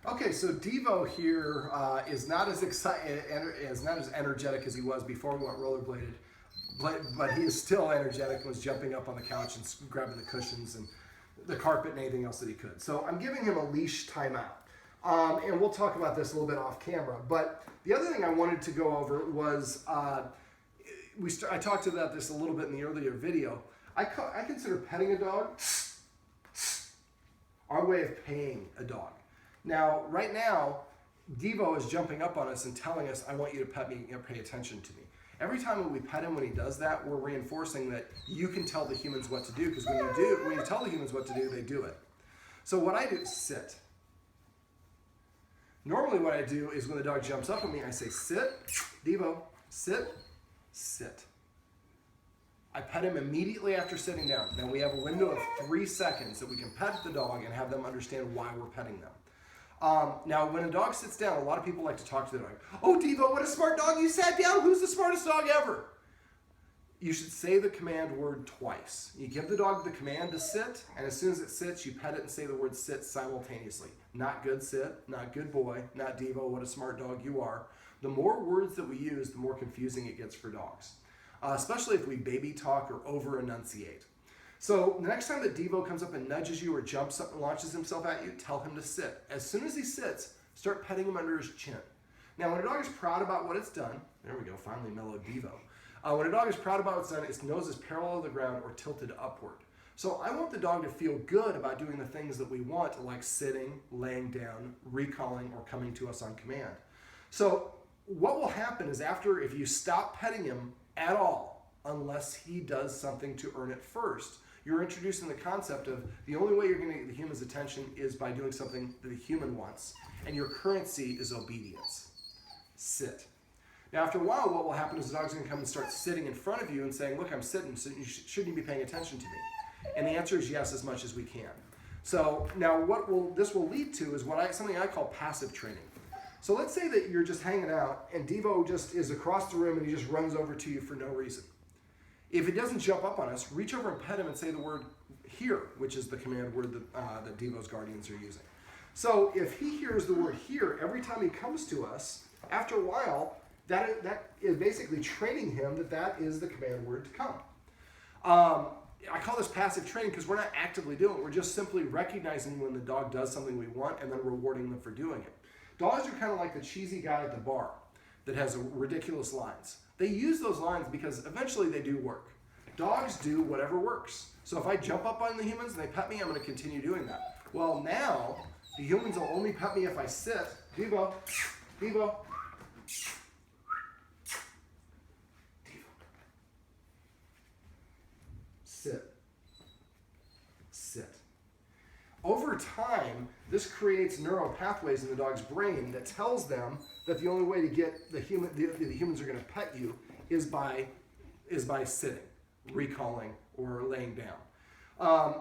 Okay, so Devo here is not as excited, is not as energetic as he was before we went rollerbladed, but he is still energetic and was jumping up on the couch and grabbing the cushions and the carpet and anything else that he could. So I'm giving him a leash timeout. And we'll talk about this a little bit off camera. But the other thing I wanted to go over was, I talked about this a little bit in the earlier video. I consider petting a dog our way of paying a dog. Now, right now, Devo is jumping up on us and telling us, I want you to pet me and pay attention to me. Every time that we pet him when he does that, we're reinforcing that you can tell the humans what to do, because when you tell the humans what to do, they do it. So what I do is sit. Normally what I do is when the dog jumps up at me, I say, sit, Devo, sit, sit. I pet him immediately after sitting down. Now we have a window of 3 seconds that we can pet the dog and have them understand why we're petting them. Now, when a dog sits down, a lot of people like to talk to the dog. Oh, Devo, what a smart dog. You sat down. Who's the smartest dog ever? You should say the command word twice. You give the dog the command to sit, and as soon as it sits, you pet it and say the word sit simultaneously. Not good sit, not good boy, not Devo, what a smart dog you are. The more words that we use, the more confusing it gets for dogs, especially if we baby talk or over enunciate. So the next time that Devo comes up and nudges you or jumps up and launches himself at you, tell him to sit. As soon as he sits, start petting him under his chin. Now, when a dog is proud about what it's done, there we go, finally mellowed Devo. When a dog is proud about what's done, its nose is parallel to the ground or tilted upward. So I want the dog to feel good about doing the things that we want, like sitting, laying down, recalling, or coming to us on command. So what will happen is if you stop petting him at all, unless he does something to earn it first, you're introducing the concept of the only way you're going to get the human's attention is by doing something that the human wants, and your currency is obedience. Sit. Now, after a while, what will happen is the dog's going to come and start sitting in front of you and saying, look, I'm sitting, so shouldn't you be paying attention to me? And the answer is yes, as much as we can. So now this will lead to is something I call passive training. So let's say that you're just hanging out and Devo just is across the room and he just runs over to you for no reason. If he doesn't jump up on us, reach over and pet him and say the word here, which is the command word that Devo's guardians are using. So if he hears the word here every time he comes to us, after a while, that is basically training him that is the command word to come. I call this passive training because we're not actively doing it. We're just simply recognizing when the dog does something we want and then rewarding them for doing it. Dogs are kind of like the cheesy guy at the bar that has ridiculous lines. They use those lines because eventually they do work. Dogs do whatever works. So if I jump up on the humans and they pet me, I'm going to continue doing that. Well, now the humans will only pet me if I sit. Devo, Devo. Sit. Sit. Over time, this creates neural pathways in the dog's brain that tells them that the only way to get the humans are going to pet you is by sitting, recalling, or laying down.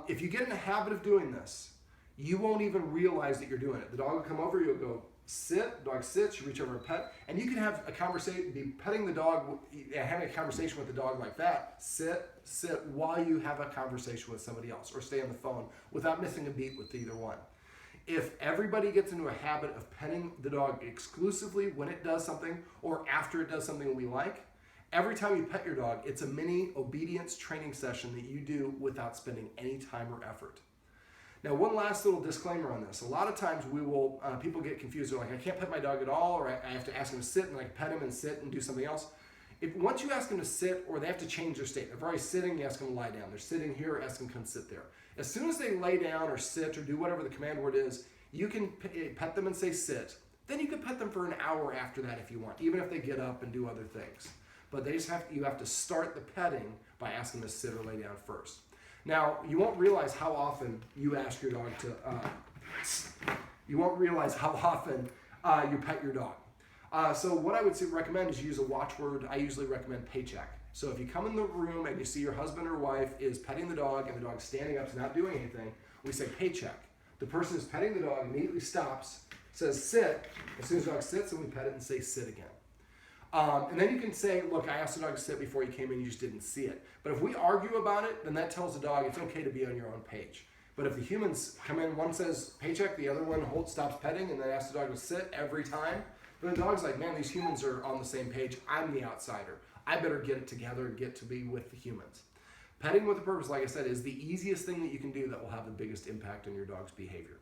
If you get in the habit of doing this, you won't even realize that you're doing it. The dog will come over, you'll go sit, the dog sits, you reach over and pet, and you can have a conversation, be petting the dog, having a conversation with the dog like that, sit, while you have a conversation with somebody else, or stay on the phone without missing a beat with either one. If everybody gets into a habit of petting the dog exclusively when it does something or after it does something we like, every time you pet your dog, it's a mini obedience training session that you do without spending any time or effort. Now, one last little disclaimer on this. A lot of times people get confused. They're like, I can't pet my dog at all, or I have to ask him to sit, and I pet him and sit and do something else. Once you ask them to sit, or they have to change their state. They're already sitting, you ask them to lie down. They're sitting here, ask them to come sit there. As soon as they lay down or sit or do whatever the command word is, you can pet them and say sit. Then you can pet them for an hour after that if you want, even if they get up and do other things. But you have to start the petting by asking them to sit or lay down first. Now, you won't realize how often you ask your dog to, you pet your dog. So what I would recommend is use a watchword. I usually recommend paycheck. So if you come in the room and you see your husband or wife is petting the dog and the dog's standing up, is not doing anything, we say paycheck. The person who's petting the dog immediately stops, says sit. As soon as the dog sits, then we pet it and say sit again. And then you can say, look, I asked the dog to sit before you came in, you just didn't see it. But if we argue about it, then that tells the dog it's okay to be on your own page. But if the humans come in, one says paycheck, the other one stops petting, and then asks the dog to sit every time, then the dog's like, man, these humans are on the same page. I'm the outsider. I better get it together and get to be with the humans. Petting with a purpose, like I said, is the easiest thing that you can do that will have the biggest impact on your dog's behavior.